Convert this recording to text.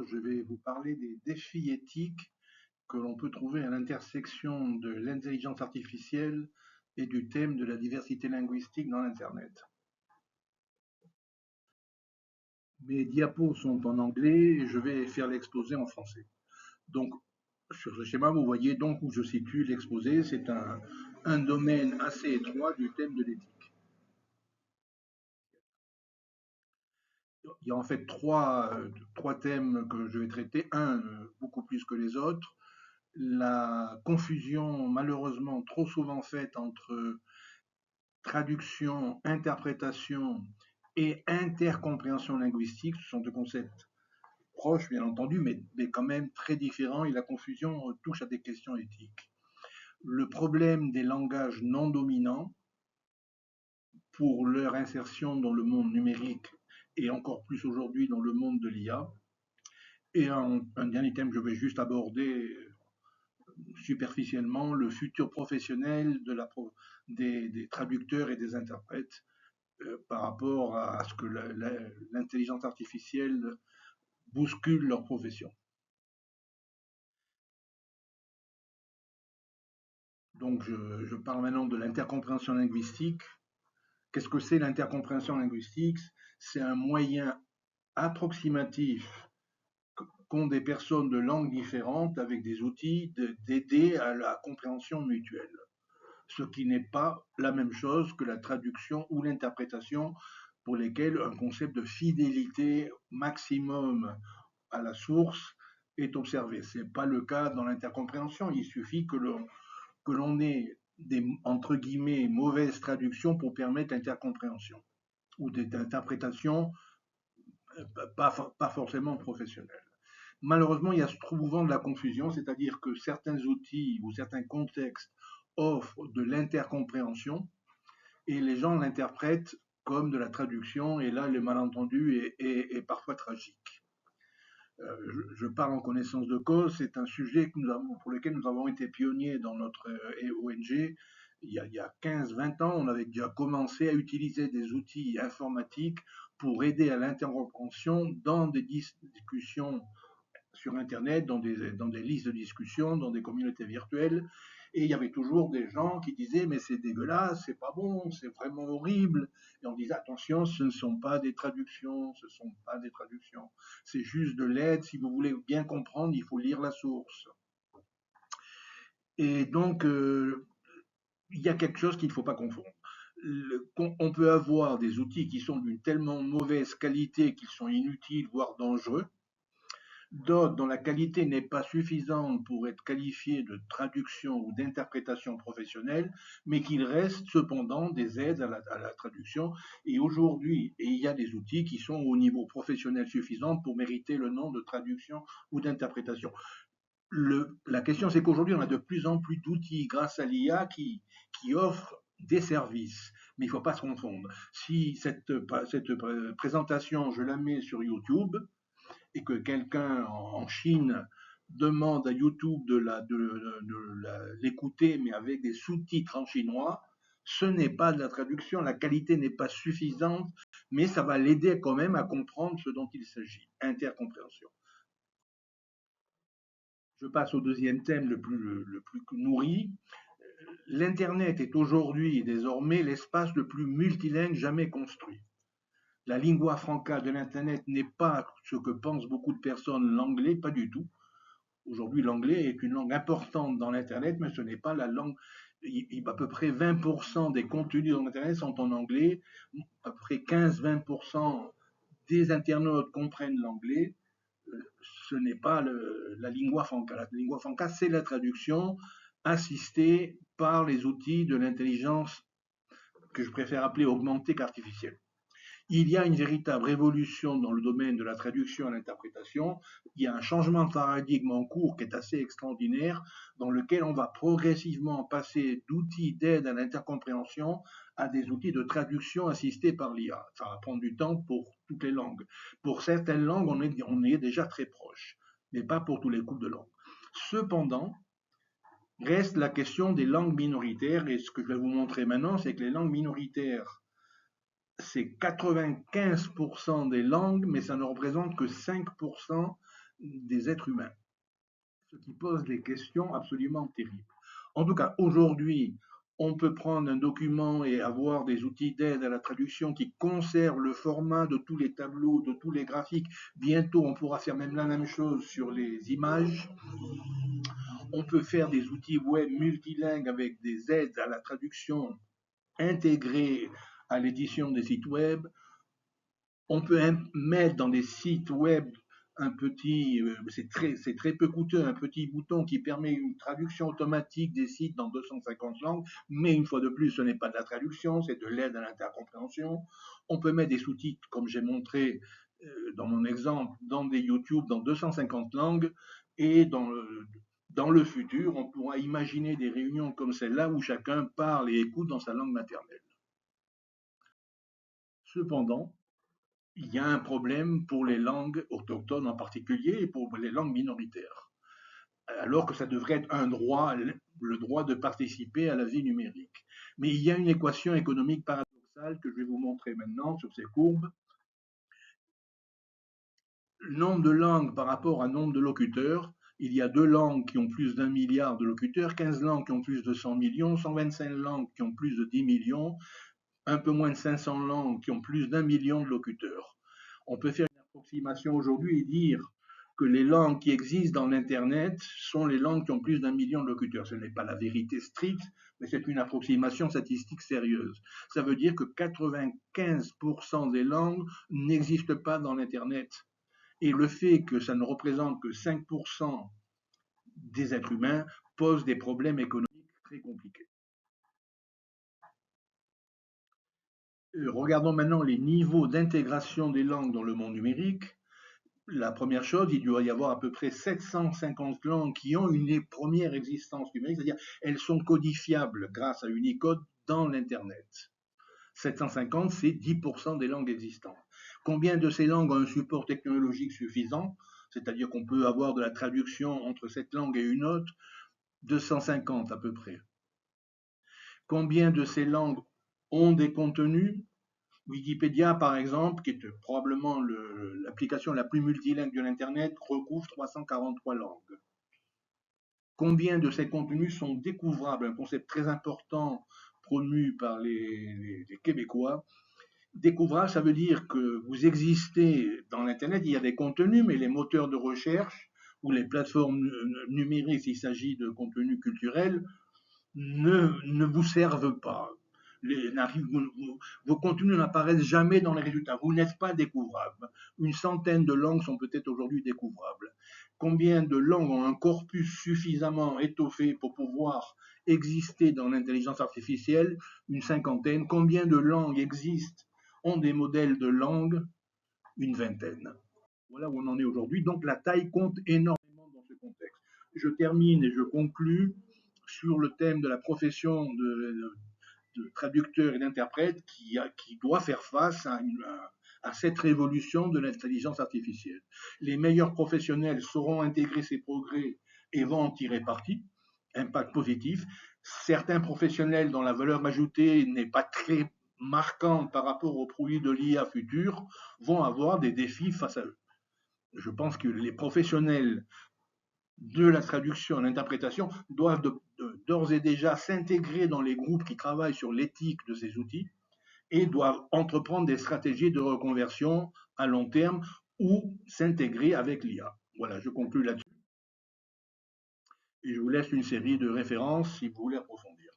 Bonjour, je vais vous parler des défis éthiques que l'on peut trouver à l'intersection de l'intelligence artificielle et du thème de la diversité linguistique dans l'Internet. Mes diapos sont en anglais et je vais faire l'exposé en français. Donc, sur ce schéma, vous voyez donc où je situe l'exposé. C'est un domaine assez étroit du thème de l'éthique. Il y a en fait trois thèmes que je vais traiter. Un, beaucoup plus que les autres. La confusion malheureusement trop souvent faite entre traduction, interprétation et intercompréhension linguistique, ce sont deux concepts proches bien entendu, mais quand même très différents, et la confusion touche à des questions éthiques. Le problème des langages non dominants pour leur insertion dans le monde numérique et encore plus aujourd'hui dans le monde de l'IA. Et un dernier thème que je vais juste aborder superficiellement, le futur professionnel des traducteurs et des interprètes par rapport à ce que l'intelligence artificielle bouscule leur profession. Donc je parle maintenant de l'intercompréhension linguistique. Qu'est-ce que c'est l'intercompréhension linguistique? C'est un moyen approximatif qu'ont des personnes de langues différentes avec des outils d'aider à la compréhension mutuelle. Ce qui n'est pas la même chose que la traduction ou l'interprétation pour lesquelles un concept de fidélité maximum à la source est observé. Ce n'est pas le cas dans l'intercompréhension. Il suffit que l'on ait des, entre guillemets, mauvaises traductions pour permettre l'intercompréhension ou des interprétations pas forcément professionnelles. Malheureusement, il y a souvent de la confusion, c'est-à-dire que certains outils ou certains contextes offrent de l'intercompréhension et les gens l'interprètent comme de la traduction, et là, le malentendu est parfois tragique. Je parle en connaissance de cause, c'est un sujet pour lequel nous avons été pionniers dans notre ONG. Il y a 15-20 ans, on avait déjà commencé à utiliser des outils informatiques pour aider à l'intercompréhension dans des discussions sur Internet, dans des listes de discussion, dans des communautés virtuelles. Et il y avait toujours des gens qui disaient mais c'est dégueulasse, c'est pas bon, c'est vraiment horrible. Et on disait attention, ce ne sont pas des traductions, ce ne sont pas des traductions. C'est juste de l'aide. Si vous voulez bien comprendre, il faut lire la source. Et donc, il y a quelque chose qu'il ne faut pas confondre. On peut avoir des outils qui sont d'une tellement mauvaise qualité qu'ils sont inutiles, voire dangereux, d'autres dont la qualité n'est pas suffisante pour être qualifiée de traduction ou d'interprétation professionnelle, mais qu'il reste cependant des aides à la traduction. Et aujourd'hui, il y a des outils qui sont au niveau professionnel suffisant pour mériter le nom de traduction ou d'interprétation. La question, c'est qu'aujourd'hui, on a de plus en plus d'outils grâce à l'IA qui offrent des services. Mais il ne faut pas se confondre. Si cette présentation, je la mets sur YouTube, et que quelqu'un en Chine demande à YouTube de l'écouter, mais avec des sous-titres en chinois, ce n'est pas de la traduction, la qualité n'est pas suffisante, mais ça va l'aider quand même à comprendre ce dont il s'agit. Intercompréhension. Je passe au deuxième thème le plus nourri. L'Internet est aujourd'hui et désormais l'espace le plus multilingue jamais construit. La lingua franca de l'Internet n'est pas ce que pensent beaucoup de personnes l'anglais, pas du tout. Aujourd'hui, l'anglais est une langue importante dans l'Internet, mais ce n'est pas la langue. À peu près 20% des contenus dans l'Internet sont en anglais, à peu près 15-20% des internautes comprennent l'anglais. Ce n'est pas la lingua franca. La lingua franca, c'est la traduction assistée par les outils de l'intelligence que je préfère appeler augmentée qu'artificielle. Il y a une véritable révolution dans le domaine de la traduction et l'interprétation. Il y a un changement de paradigme en cours qui est assez extraordinaire, dans lequel on va progressivement passer d'outils d'aide à l'intercompréhension à des outils de traduction assistés par l'IA. Ça va prendre du temps pour toutes les langues. Pour certaines langues, on est déjà très proche, mais pas pour tous les couples de langue. Cependant, reste la question des langues minoritaires, et ce que je vais vous montrer maintenant, c'est que les langues minoritaires, c'est 95% des langues, mais ça ne représente que 5% des êtres humains, ce qui pose des questions absolument terribles. En tout cas, aujourd'hui, on peut prendre un document et avoir des outils d'aide à la traduction qui conservent le format de tous les tableaux, de tous les graphiques. Bientôt, on pourra faire même la même chose sur les images. On peut faire des outils web multilingues avec des aides à la traduction intégrées à l'édition des sites web. On peut mettre dans des sites web un petit, c'est très peu coûteux, un petit bouton qui permet une traduction automatique des sites dans 250 langues, mais une fois de plus, ce n'est pas de la traduction, c'est de l'aide à l'intercompréhension. On peut mettre des sous-titres, comme j'ai montré dans mon exemple, dans des YouTube dans 250 langues, et dans le futur, on pourra imaginer des réunions comme celle-là où chacun parle et écoute dans sa langue maternelle. Cependant, il y a un problème pour les langues autochtones en particulier et pour les langues minoritaires, alors que ça devrait être un droit, le droit de participer à la vie numérique. Mais il y a une équation économique paradoxale que je vais vous montrer maintenant sur ces courbes. Le nombre de langues par rapport à nombre de locuteurs, il y a 2 langues qui ont plus d'1 milliard de locuteurs, 15 langues qui ont plus de 100 millions, 125 langues qui ont plus de 10 millions, un peu moins de 500 langues qui ont plus d'1 million de locuteurs. On peut faire une approximation aujourd'hui et dire que les langues qui existent dans l'Internet sont les langues qui ont plus d'1 million de locuteurs. Ce n'est pas la vérité stricte, mais c'est une approximation statistique sérieuse. Ça veut dire que 95% des langues n'existent pas dans l'Internet. Et le fait que ça ne représente que 5% des êtres humains pose des problèmes économiques très compliqués. Regardons maintenant les niveaux d'intégration des langues dans le monde numérique. La première chose, il doit y avoir à peu près 750 langues qui ont une première existence numérique, c'est-à-dire elles sont codifiables grâce à Unicode dans l'Internet. 750, c'est 10% des langues existantes. Combien de ces langues ont un support technologique suffisant, c'est-à-dire qu'on peut avoir de la traduction entre cette langue et une autre? 250 à peu près. Combien de ces langues ont des contenus? Wikipédia, par exemple, qui est probablement l'application la plus multilingue de l'Internet, recouvre 343 langues. Combien de ces contenus sont découvrables? Un concept très important promu par les Québécois. Découvrage, ça veut dire que vous existez dans l'Internet, il y a des contenus, mais les moteurs de recherche ou les plateformes numériques, s'il s'agit de contenus culturels, ne vous servent pas. Vos contenus n'apparaissent jamais dans les résultats. Vous n'êtes pas découvrable. Une centaine de langues sont peut-être aujourd'hui découvrables. Combien de langues ont un corpus suffisamment étoffé pour pouvoir exister dans l'intelligence artificielle? Une cinquantaine. Combien de langues existent, ont des modèles de langue? Une vingtaine. Voilà où on en est aujourd'hui. Donc la taille compte énormément dans ce contexte. Je termine et je conclus sur le thème de la profession de traducteur et d'interprète qui doit faire face à cette révolution de l'intelligence artificielle. Les meilleurs professionnels sauront intégrer ces progrès et vont en tirer parti, impact positif. Certains professionnels dont la valeur ajoutée n'est pas très marquante par rapport aux produits de l'IA futur vont avoir des défis face à eux. Je pense que les professionnels de la traduction et l'interprétation doivent d'ores et déjà s'intégrer dans les groupes qui travaillent sur l'éthique de ces outils et doivent entreprendre des stratégies de reconversion à long terme ou s'intégrer avec l'IA. Voilà, je conclus là-dessus et je vous laisse une série de références si vous voulez approfondir.